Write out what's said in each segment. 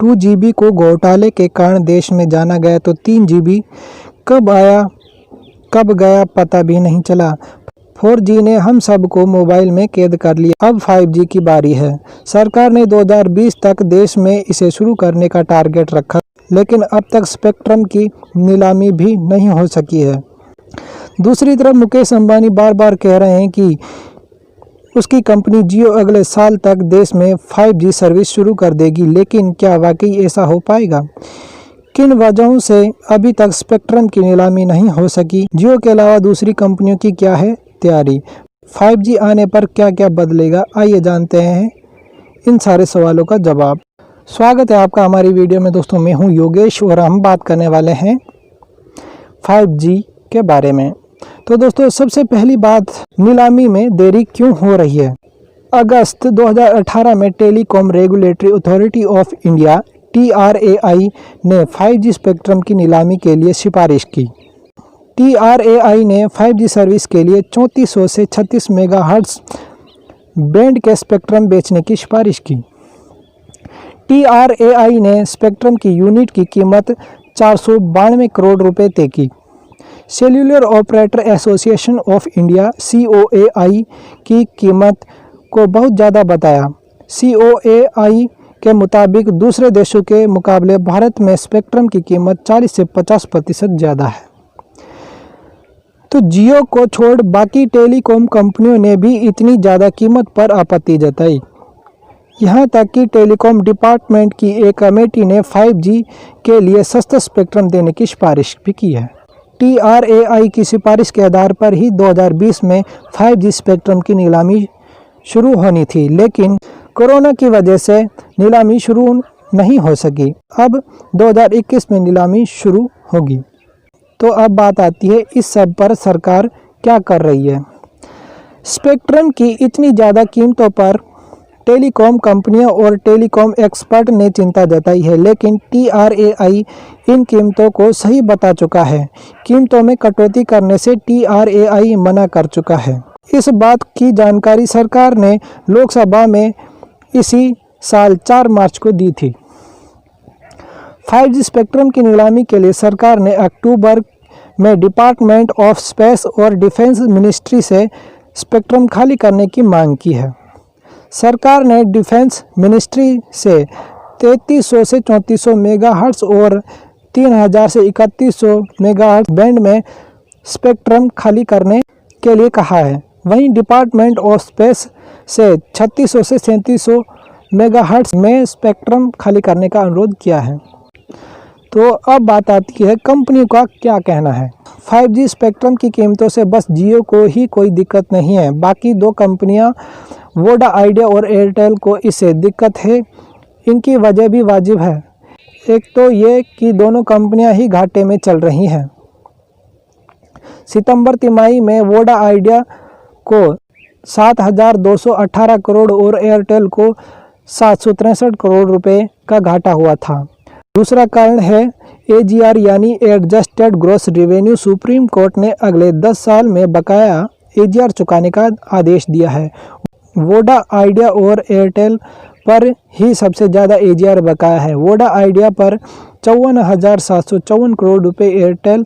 2 GB को घोटाले के कारण देश में जाना गया तो 3 GB कब आया कब गया पता भी नहीं चला। 4G ने हम सबको मोबाइल में कैद कर लिया। अब 5G की बारी है। सरकार ने 2020 तक देश में इसे शुरू करने का टारगेट रखा, लेकिन अब तक स्पेक्ट्रम की नीलामी भी नहीं हो सकी है। दूसरी तरफ मुकेश अंबानी बार बार कह रहे हैं कि उसकी कंपनी जियो अगले साल तक देश में 5G सर्विस शुरू कर देगी, लेकिन क्या वाकई ऐसा हो पाएगा? किन वजहों से अभी तक स्पेक्ट्रम की नीलामी नहीं हो सकी? जियो के अलावा दूसरी कंपनियों की क्या है तैयारी? 5G आने पर क्या क्या बदलेगा? आइए जानते हैं इन सारे सवालों का जवाब। स्वागत है आपका हमारी वीडियो में। दोस्तों, मैं हूं योगेश और हम बात करने वाले हैं 5G के बारे में। तो दोस्तों, सबसे पहली बात, नीलामी में देरी क्यों हो रही है? अगस्त 2018 में telecom regulatory authority of India TRAI ने 5G स्पेक्ट्रम की नीलामी के लिए सिफारिश की। TRAI ने 5G सर्विस के लिए 3400 से 36 मेगाहर्ट्ज बैंड के स्पेक्ट्रम बेचने की सिफारिश की। TRAI ने स्पेक्ट्रम की यूनिट की कीमत 492 करोड़ रुपए तय की। Cellular operator association of India COAI की कीमत को बहुत ज़्यादा बताया। COAI के मुताबिक दूसरे देशों के मुकाबले भारत में स्पेक्ट्रम की कीमत 40 से 50% ज़्यादा है। तो जियो को छोड़ बाकी टेलीकॉम कंपनियों ने भी इतनी ज़्यादा कीमत पर आपत्ति जताई। यहाँ तक कि टेलीकॉम डिपार्टमेंट की एक कमेटी ने 5G के लिए सस्ता स्पेक्ट्रम देने की सिफारिश भी की है। TRAI की सिफारिश के आधार पर ही 2020 में 5G स्पेक्ट्रम की नीलामी शुरू होनी थी, लेकिन कोरोना की वजह से नीलामी शुरू नहीं हो सकी। अब 2021 में नीलामी शुरू होगी। तो अब बात आती है इस सब पर सरकार क्या कर रही है। स्पेक्ट्रम की इतनी ज़्यादा कीमतों पर टेलीकॉम कंपनियां और टेलीकॉम एक्सपर्ट ने चिंता जताई है, लेकिन TRAI इन कीमतों को सही बता चुका है। कीमतों में कटौती करने से TRAI मना कर चुका है। इस बात की जानकारी सरकार ने लोकसभा में इसी साल 4 मार्च को दी थी। 5G स्पेक्ट्रम की नीलामी के लिए सरकार ने अक्टूबर में डिपार्टमेंट ऑफ स्पेस और डिफेंस मिनिस्ट्री से स्पेक्ट्रम खाली करने की मांग की है। सरकार ने डिफेंस मिनिस्ट्री से 3300 से 3400 मेगाहर्ट्ज और 3000 से 3100 मेगाहर्ट्ज बैंड में स्पेक्ट्रम खाली करने के लिए कहा है। वहीं डिपार्टमेंट ऑफ स्पेस से 3600 से 3700 मेगाहर्ट्ज में स्पेक्ट्रम खाली करने का अनुरोध किया है। तो अब बात आती है कंपनी का क्या कहना है। 5G स्पेक्ट्रम की कीमतों से बस जियो को ही कोई दिक्कत नहीं है, बाकी दो कंपनियां वोडा आइडिया और एयरटेल को इससे दिक्कत है। इनकी वजह भी वाजिब है। एक तो ये कि दोनों कंपनियां ही घाटे में चल रही हैं। सितंबर तिमाही में वोडा आइडिया को 7,218 करोड़ और एयरटेल को 763 करोड़ रुपए का घाटा हुआ था। दूसरा कारण है AGR यानी adjusted gross revenue. Supreme court ने अगले 10 साल में बकाया AGR चुकाने का आदेश दिया है। वोडा आइडिया और एयरटेल पर ही सबसे ज़्यादा AGR बकाया है। वोडा आइडिया पर 54,754 करोड़ रुपए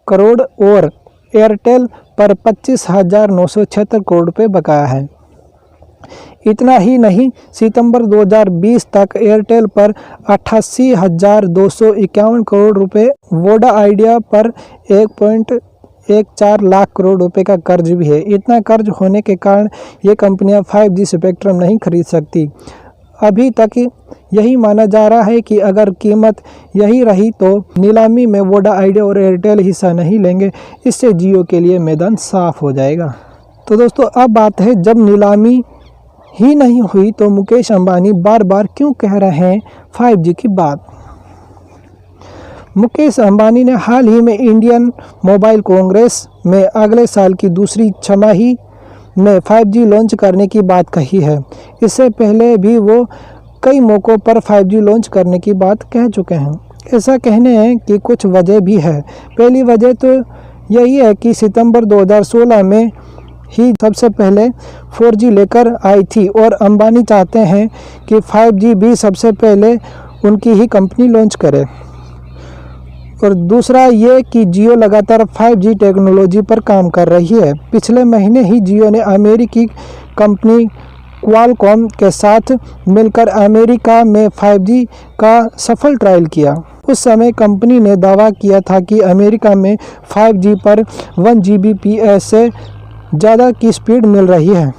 करोड़ और एयरटेल पर 25,976 करोड़ रुपए बकाया है। इतना ही नहीं, सितंबर 2020 तक एयरटेल पर 88,251 करोड़ रुपए, वोडा आइडिया पर 1.14 लाख करोड़ रुपए का कर्ज भी है। इतना कर्ज होने के कारण ये कंपनियां 5G स्पेक्ट्रम नहीं खरीद सकती। अभी तक यही माना जा रहा है कि अगर कीमत यही रही तो नीलामी में वोडा आइडिया और एयरटेल हिस्सा नहीं लेंगे। इससे जियो के लिए मैदान साफ हो जाएगा। तो दोस्तों, अब बात है, जब नीलामी ही नहीं हुई तो मुकेश अंबानी बार बार क्यों कह रहे हैं 5G की बात। मुकेश अंबानी ने हाल ही में इंडियन मोबाइल कांग्रेस में अगले साल की दूसरी छमाही में 5G लॉन्च करने की बात कही है। इससे पहले भी वो कई मौक़ों पर 5G लॉन्च करने की बात कह चुके हैं। ऐसा कहने हैं कि कुछ वजह भी है। पहली वजह तो यही है कि सितंबर 2016 में ही सबसे पहले 4G लेकर आई थी और अंबानी चाहते हैं कि 5G भी सबसे पहले उनकी ही कंपनी लॉन्च करे। और दूसरा ये कि जियो लगातार 5G टेक्नोलॉजी पर काम कर रही है। पिछले महीने ही जियो ने अमेरिकी कंपनी क्वालकॉम के साथ मिलकर अमेरिका में 5G का सफल ट्रायल किया। उस समय कंपनी ने दावा किया था कि अमेरिका में 5G पर 1 Gbps से ज़्यादा की स्पीड मिल रही है।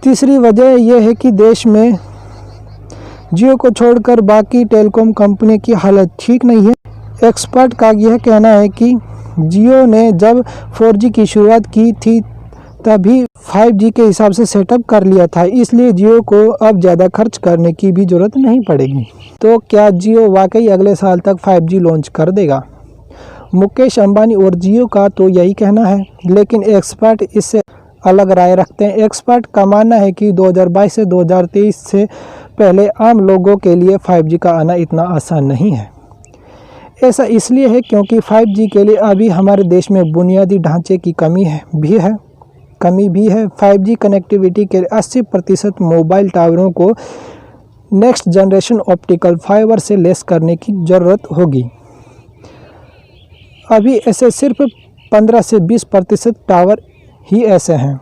तीसरी वजह यह है कि देश में जियो को छोड़कर बाकी टेलीकॉम कंपनी की हालत ठीक नहीं है। एक्सपर्ट का यह कहना है कि जियो ने जब 4G की शुरुआत की थी तभी 5G के हिसाब से सेटअप कर लिया था, इसलिए जियो को अब ज़्यादा खर्च करने की भी ज़रूरत नहीं पड़ेगी। तो क्या जियो वाकई अगले साल तक 5G लॉन्च कर देगा? मुकेश अंबानी और जियो का तो यही कहना है, लेकिन एक्सपर्ट इससे अलग राय रखते हैं। एक्सपर्ट का मानना है कि 2022 से 2023 से पहले आम लोगों के लिए 5G का आना इतना आसान नहीं है। ऐसा इसलिए है क्योंकि 5G के लिए अभी हमारे देश में बुनियादी ढांचे की कमी भी है। 5G कनेक्टिविटी के 80% मोबाइल टावरों को नेक्स्ट जनरेशन ऑप्टिकल फाइबर से लेस करने की ज़रूरत होगी। अभी ऐसे सिर्फ 15 से 20% टावर ही ऐसे हैं।